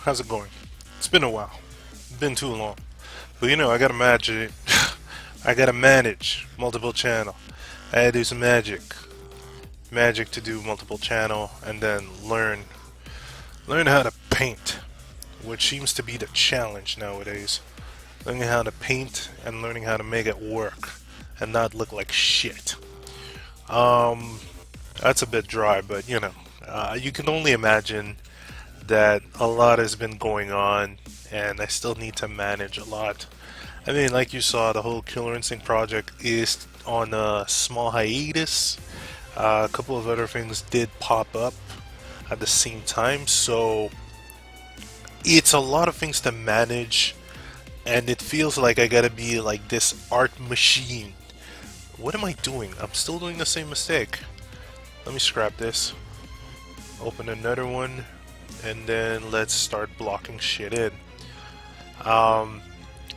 How's it going? It's been a while. Been too long. But I gotta manage it. I gotta manage multiple channel. I gotta do some magic. Magic to do multiple channel and then learn how to paint, which seems to be the challenge nowadays. Learning how to paint and learning how to make it work and not look like shit. Um, that's a bit dry, but you can only imagine that a lot has been going on, and I still need to manage a lot. I mean, like you saw, the whole Killer Instinct project is on a small hiatus. A couple of other things did pop up at the same time, so it's a lot of things to manage, and it feels like I gotta be like this art machine. What am I doing? I'm still doing the same mistake. Let me scrap this. Open another one, and then let's start blocking shit in. Um,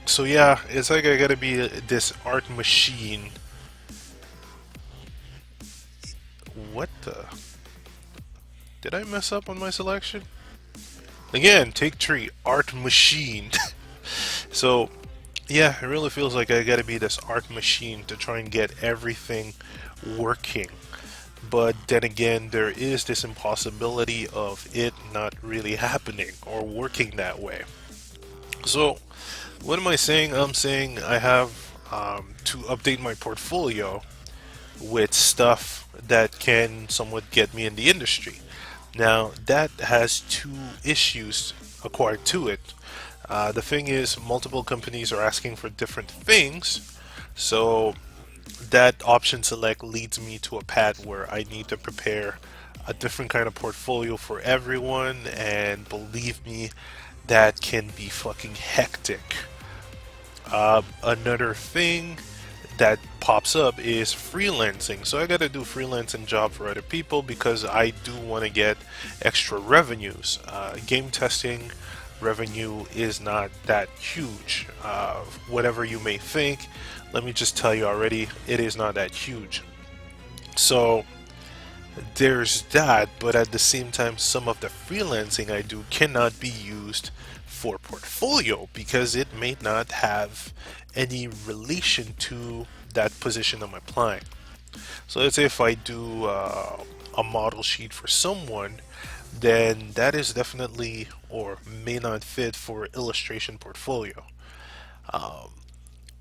so yeah, it's like I gotta be this art machine. What the? Did I mess up on my selection? Again, take three, art machine. So yeah, it really feels like I gotta be this art machine to try and get everything working. But then again, there is this impossibility of it not really happening or working that way. So, what am I saying? I'm saying I have to update my portfolio with stuff that can somewhat get me in the industry. Now, that has two issues acquired to it. The thing is, multiple companies are asking for different things, so that option select leads me to a path where I need to prepare a different kind of portfolio for everyone, and believe me, that can be fucking hectic. Another thing that pops up is freelancing. So I gotta do freelancing job for other people because I do want to get extra revenues. Game testing revenue is not that huge. Whatever you may think, let me just tell you already, it is not that huge. So there's that, but at the same time, some of the freelancing I do cannot be used for portfolio because it may not have any relation to that position I'm applying. So let's say if I do a model sheet for someone, then that is definitely or may not fit for illustration portfolio. Um,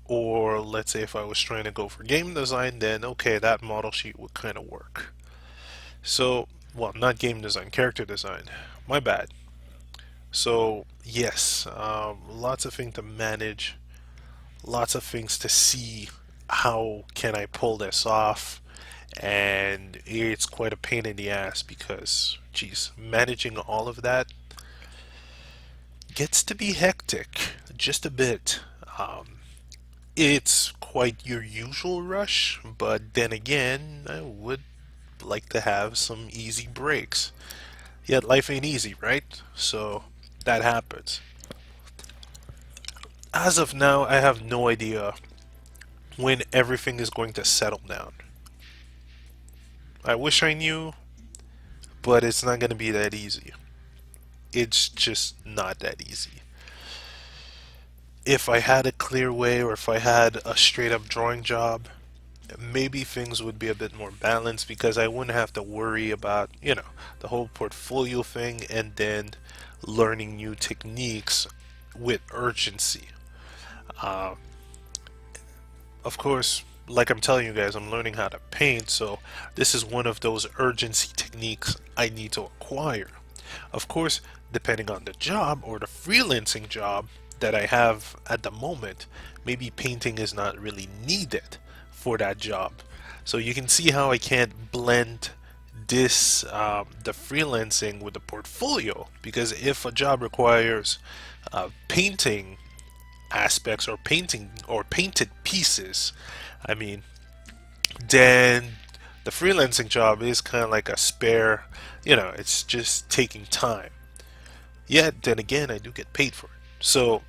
or let's say if I was trying to go for game design, then okay, that model sheet would kind of work. So, well, not game design, character design. My bad. So, yes, lots of things to manage, lots of things to see. How can I pull this off? And it's quite a pain in the ass because, geez, managing all of that gets to be hectic, just a bit. Um, it's quite your usual rush, but then again, I would like to have some easy breaks. Yet life ain't easy, right? So that happens. As of now, I have no idea when everything is going to settle down. I wish I knew, but it's not going to be that easy. It's just not that easy. If I had a clear way or if I had a straight up drawing job, maybe things would be a bit more balanced because I wouldn't have to worry about, the whole portfolio thing and then learning new techniques with urgency. Uh, of course, like I'm telling you guys, I'm learning how to paint, so this is one of those urgency techniques I need to acquire. Of course, depending on the job or the freelancing job that I have at the moment, maybe painting is not really needed for that job. So you can see how I can't blend this the freelancing with the portfolio because if a job requires painting aspects or painting or painted pieces, I mean, then the freelancing job is kind of like a spare, it's just taking time. Yet then again, I do get paid for it. So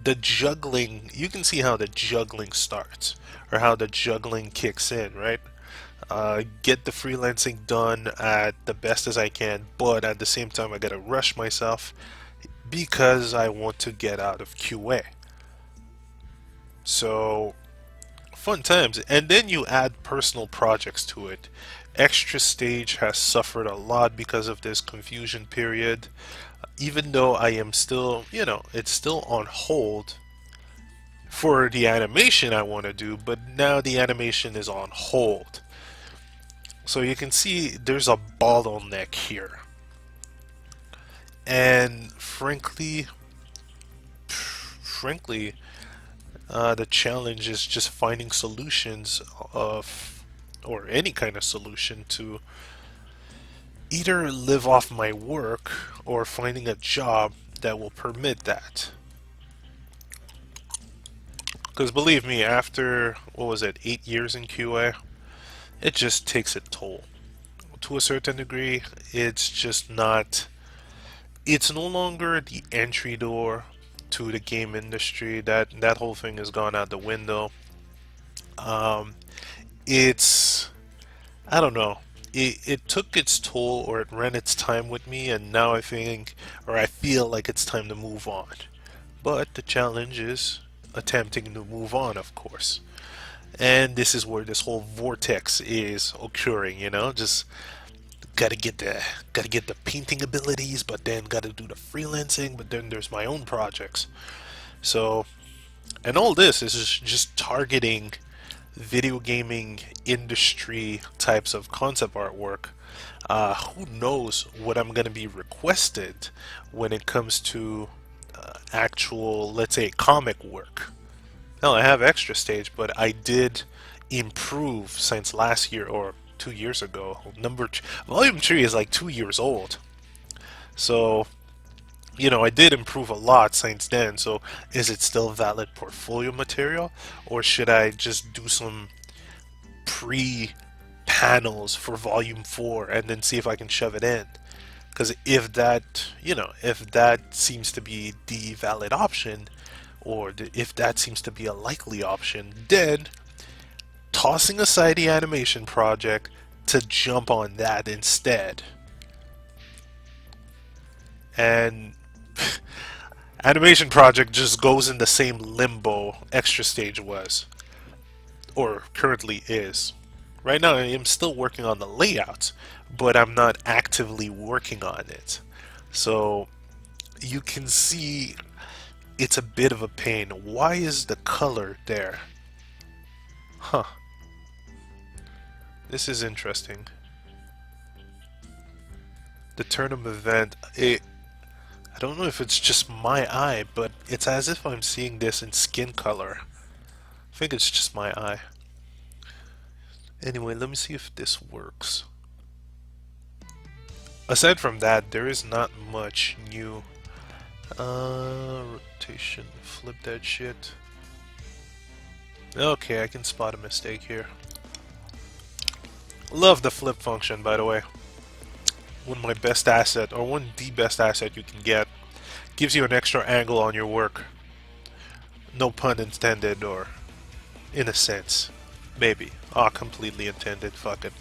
the juggling, you can see how the juggling starts or how the juggling kicks in, right? Get the freelancing done at the best as I can, but at the same time, I gotta rush myself because I want to get out of QA. So, fun times. And then you add personal projects to it. Extra Stage has suffered a lot because of this confusion period. Even though I am still, it's still on hold for the animation I want to do, but now the animation is on hold. So you can see there's a bottleneck here. And frankly, the challenge is just finding solutions of, or any kind of solution to either live off my work or finding a job that will permit that. Because believe me, after, what was it, 8 years in QA, it just takes a toll. To a certain degree, it's just not, it's no longer the entry door to the game industry. That whole thing has gone out the window. Um, it's, I don't know. It took its toll, or it ran its time with me, and now I think, or I feel like it's time to move on. But the challenge is attempting to move on, of course. And this is where this whole vortex is occurring, just gotta get the painting abilities, but then gotta do the freelancing, but then there's my own projects. So, and all this is just targeting video gaming industry types of concept artwork. Who knows what I'm gonna be requested when it comes to actual, let's say, comic work. Now I have Extra Stage, but I did improve since last year or 2 years ago. Volume 3 is like 2 years old. So, I did improve a lot since then. So, is it still valid portfolio material? Or should I just do some pre panels for Volume 4 and then see if I can shove it in? Because if that seems to be the valid option, or if that seems to be a likely option, then tossing aside the animation project to jump on that instead. And animation project just goes in the same limbo Extra Stage was, or currently is. Right now I am still working on the layout, but I'm not actively working on it. So you can see it's a bit of a pain. Why is the color there? Huh. This is interesting. The Turnip event, I don't know if it's just my eye, but it's as if I'm seeing this in skin color. I think it's just my eye. Anyway, let me see if this works. Aside from that, there is not much new. Rotation, flip that shit. Okay, I can spot a mistake here. Love the flip function, by the way. One of my best asset, or one of the best asset you can get. Gives you an extra angle on your work. No pun intended, or in a sense. Maybe. Completely intended, fuck it.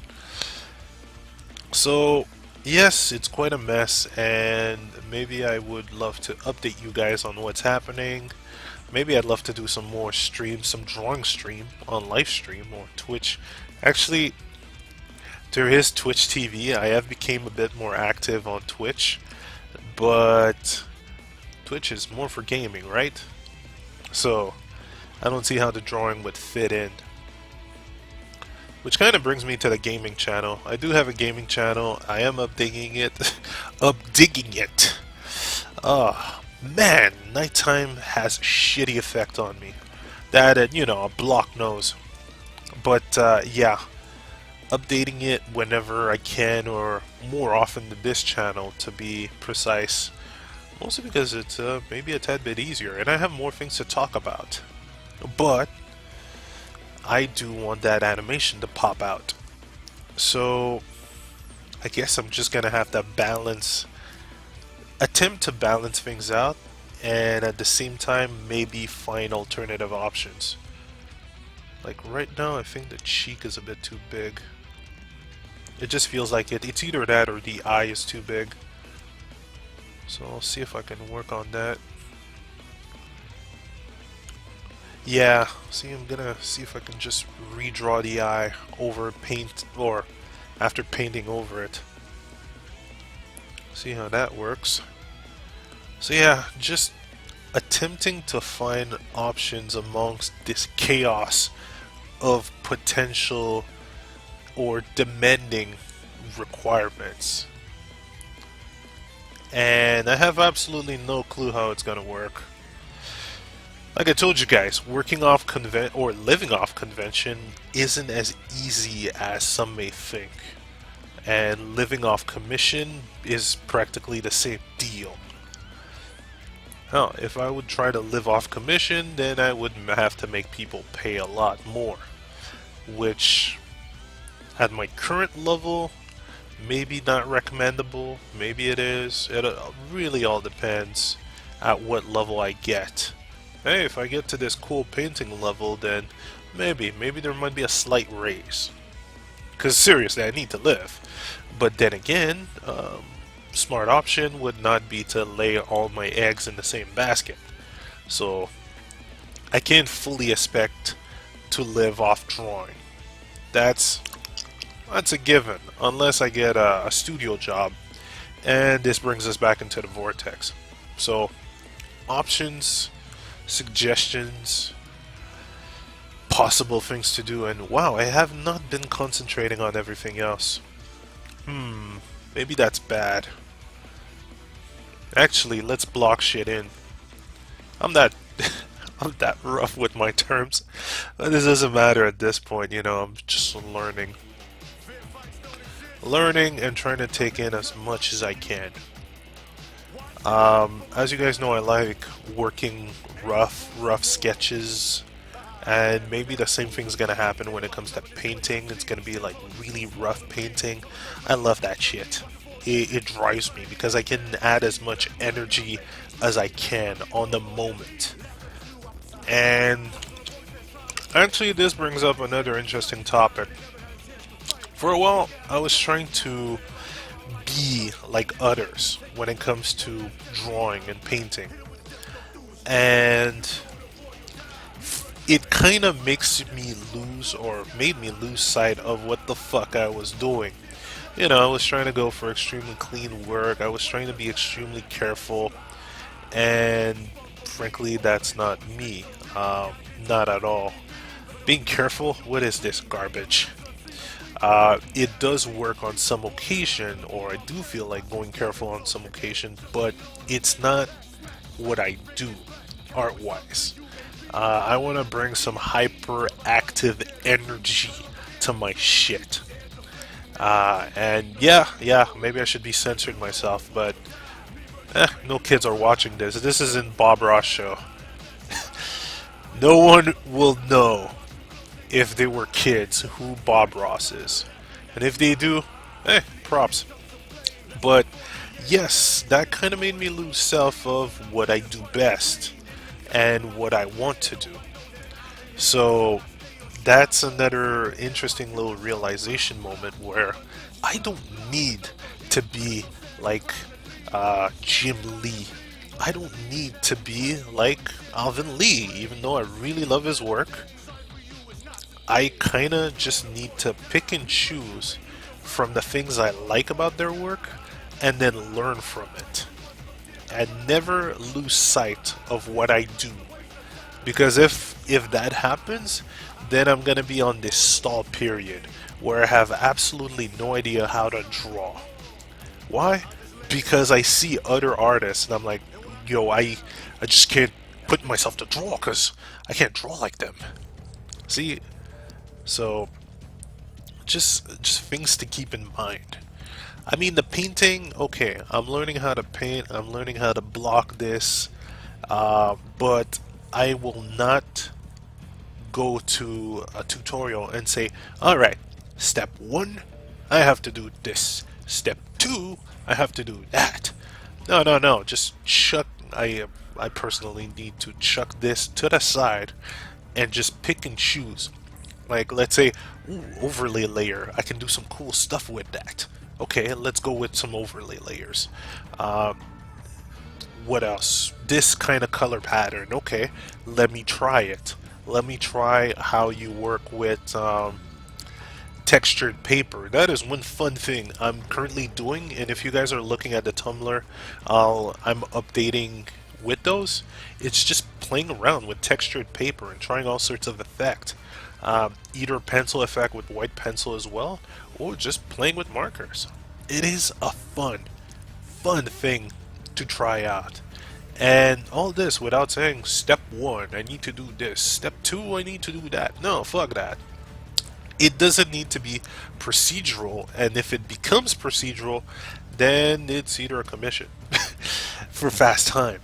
So, yes, it's quite a mess, and maybe I would love to update you guys on what's happening. Maybe I'd love to do some more streams, some drawing stream on Livestream or Twitch. Actually, there is Twitch TV. I have become a bit more active on Twitch, but Twitch is more for gaming, right? So, I don't see how the drawing would fit in. Which kind of brings me to the gaming channel. I do have a gaming channel. I am updigging it. Updigging it. Man, nighttime has a shitty effect on me. That and, a blocked nose. But, yeah. Updating it whenever I can, or more often than this channel, to be precise. Mostly because it's maybe a tad bit easier, and I have more things to talk about. But I do want that animation to pop out. So I guess I'm just gonna have to attempt to balance things out, and at the same time maybe find alternative options. Like right now I think the cheek is a bit too big. It just feels like it's either that or the eye is too big. So I'll see if I can work on that. Yeah, see, I'm gonna see if I can just redraw the eye over paint, or after painting over it. See how that works. So yeah, just attempting to find options amongst this chaos of potential or demanding requirements. And I have absolutely no clue how it's gonna work. Like I told you guys, working off or living off convention isn't as easy as some may think. And living off commission is practically the same deal. Now, if I would try to live off commission, then I would have to make people pay a lot more. Which, at my current level, maybe not recommendable, maybe it is. It really all depends at what level I get. Hey, if I get to this cool painting level, then maybe there might be a slight raise. Because seriously, I need to live. But then again, smart option would not be to lay all my eggs in the same basket. So I can't fully expect to live off drawing. That's a given, unless I get a studio job. And this brings us back into the vortex. So options, suggestions, possible things to do, and wow, I have not been concentrating on everything else. Maybe that's bad. Actually, let's block shit in. I'm that I'm that rough with my terms. This doesn't matter at this point, you know, I'm just learning. Learning and trying to take in as much as I can. As you guys know, I like working rough sketches, and maybe the same thing's gonna happen when it comes to painting. It's gonna be like really rough painting. I love that shit. It drives me because I can add as much energy as I can on the moment. And actually, this brings up another interesting topic. For a while, I was trying to be like others when it comes to drawing and painting, and it kind of makes me lose, or made me lose sight of what the fuck I was doing. You know, I was trying to go for extremely clean work, I was trying to be extremely careful, and frankly, that's not me. Not at all. Being careful, what is this garbage? It does work on some occasion, or I do feel like going careful on some occasion, but it's not what I do art-wise. I want to bring some hyperactive energy to my shit. And yeah, maybe I should be censoring myself, but no kids are watching this. This isn't Bob Ross show. No one will know if they were kids who Bob Ross is. And if they do, props. But yes, that kind of made me lose self of what I do best and what I want to do. So that's another interesting little realization moment where I don't need to be like Jim Lee. I don't need to be like Alvin Lee, even though I really love his work. I kinda just need to pick and choose from the things I like about their work and then learn from it. And never lose sight of what I do. Because if that happens, then I'm gonna be on this stall period where I have absolutely no idea how to draw. Why? Because I see other artists and I'm like, yo, I just can't put myself to draw because I can't draw like them. See? So, just things to keep in mind. I mean, the painting, okay, I'm learning how to paint, I'm learning how to block this, but I will not go to a tutorial and say, alright, step 1, I have to do this, step 2, I have to do that. No, just chuck, I personally need to chuck this to the side and just pick and choose. Like, let's say, ooh, overlay layer, I can do some cool stuff with that. Okay, let's go with some overlay layers. what else? This kind of color pattern. Okay, let me try it. Let me try how you work with textured paper. That is one fun thing I'm currently doing, and if you guys are looking at the Tumblr, I'm updating with those. It's just playing around with textured paper and trying all sorts of effect. Either pencil effect with white pencil as well, or just playing with markers. It is a fun thing to try out. And all this without saying, step one, I need to do this. Step two, I need to do that. No, fuck that. It doesn't need to be procedural, and if it becomes procedural, then it's either a commission for fast time.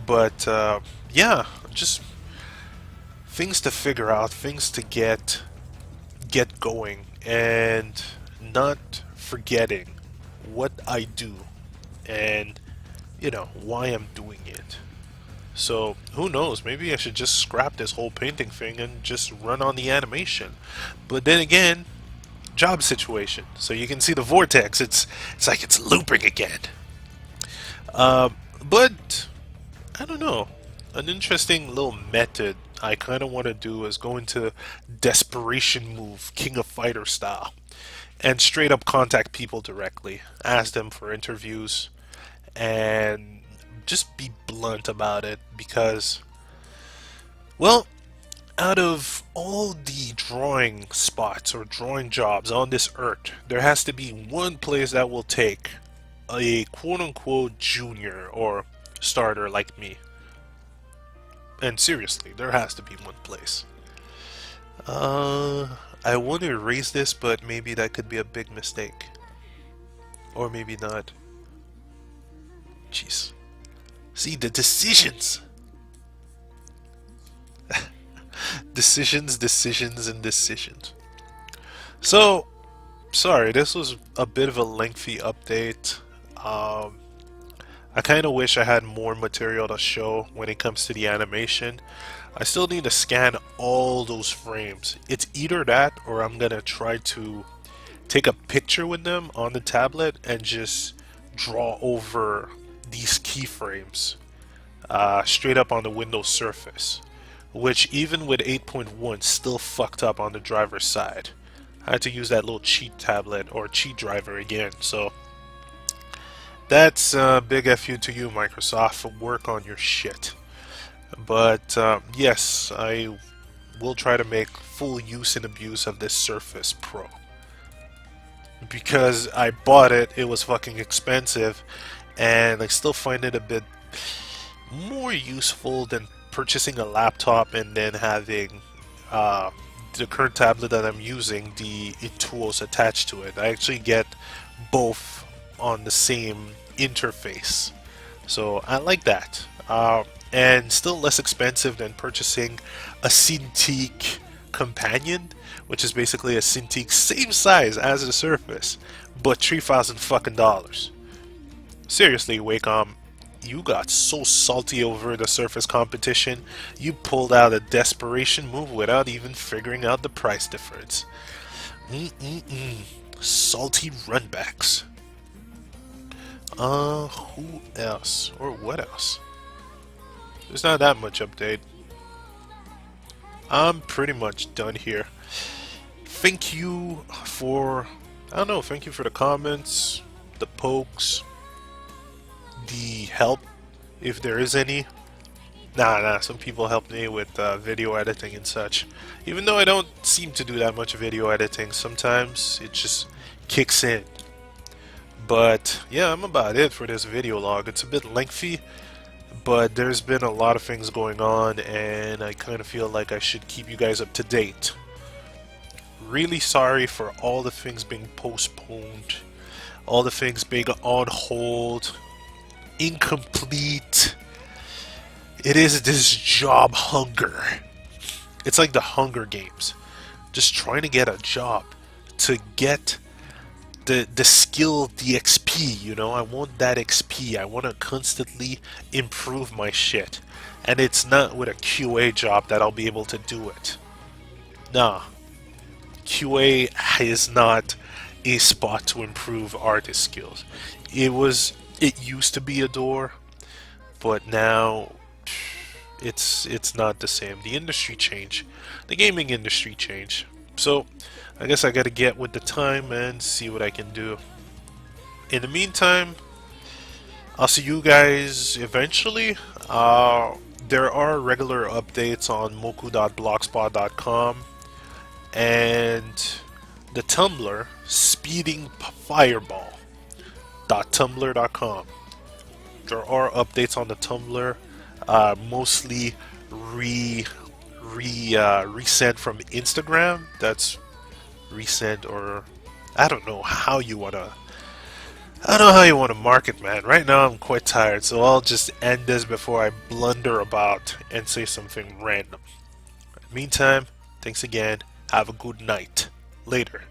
But yeah, just things to figure out, things to get going, and not forgetting what I do and why I'm doing it. So who knows, maybe I should just scrap this whole painting thing and just run on the animation. But then again, job situation. So you can see the vortex, it's like it's looping again. But I don't know. An interesting little method I kind of want to do is go into desperation move, King of Fighter style, and straight up contact people directly, ask them for interviews, and just be blunt about it because, well, out of all the drawing spots or drawing jobs on this earth, there has to be one place that will take a quote-unquote junior or starter like me. And seriously, there has to be one place. I want to erase this, but maybe that could be a big mistake. Or maybe not. Jeez. See, the decisions! decisions, and decisions. So, sorry, this was a bit of a lengthy update. I kind of wish I had more material to show when it comes to the animation. I still need to scan all those frames. It's either that or I'm gonna try to take a picture with them on the tablet and just draw over these keyframes straight up on the Windows Surface, which even with 8.1 still fucked up on the driver's side. I had to use that little cheat tablet or cheat driver again, so that's a big FU to you, Microsoft. Work on your shit. But yes, I will try to make full use and abuse of this Surface Pro. Because I bought it, it was fucking expensive, and I still find it a bit more useful than purchasing a laptop and then having the current tablet that I'm using, the Intuos attached to it. I actually get both on the same interface, so I like that, and still less expensive than purchasing a Cintiq companion, which is basically a Cintiq same size as the Surface, but $3,000 fucking dollars. Seriously, Wacom, you got so salty over the Surface competition, you pulled out a desperation move without even figuring out the price difference. Salty runbacks. Who else? Or what else? There's not that much update. I'm pretty much done here. Thank you for, I don't know, thank you for the comments, the pokes, the help, if there is any. Nah, some people help me with video editing and such. Even though I don't seem to do that much video editing, sometimes it just kicks in. But yeah, I'm about it for this video log. It's a bit lengthy, but there's been a lot of things going on, and I kind of feel like I should keep you guys up to date. Really sorry for all the things being postponed, all the things being on hold, incomplete. It is this job hunger. It's like the Hunger Games. Just trying to get a job, to get the skill, the XP, you know. I want that XP. I want to constantly improve my shit. And it's not with a QA job that I'll be able to do it. Nah. QA is not a spot to improve artist skills. It used to be a door, but now it's not the same. The industry changed, the gaming industry changed. So I guess I gotta get with the time and see what I can do. In the meantime, I'll see you guys eventually. There are regular updates on moku.blogspot.com and the Tumblr speedingfireball.tumblr.com. There are updates on the Tumblr, mostly resent from Instagram. That's resent, or I don't know how you wanna. I don't know how you want to market, man. Right now, I'm quite tired, so I'll just end this before I blunder about and say something random. Meantime, thanks again. Have a good night. Later.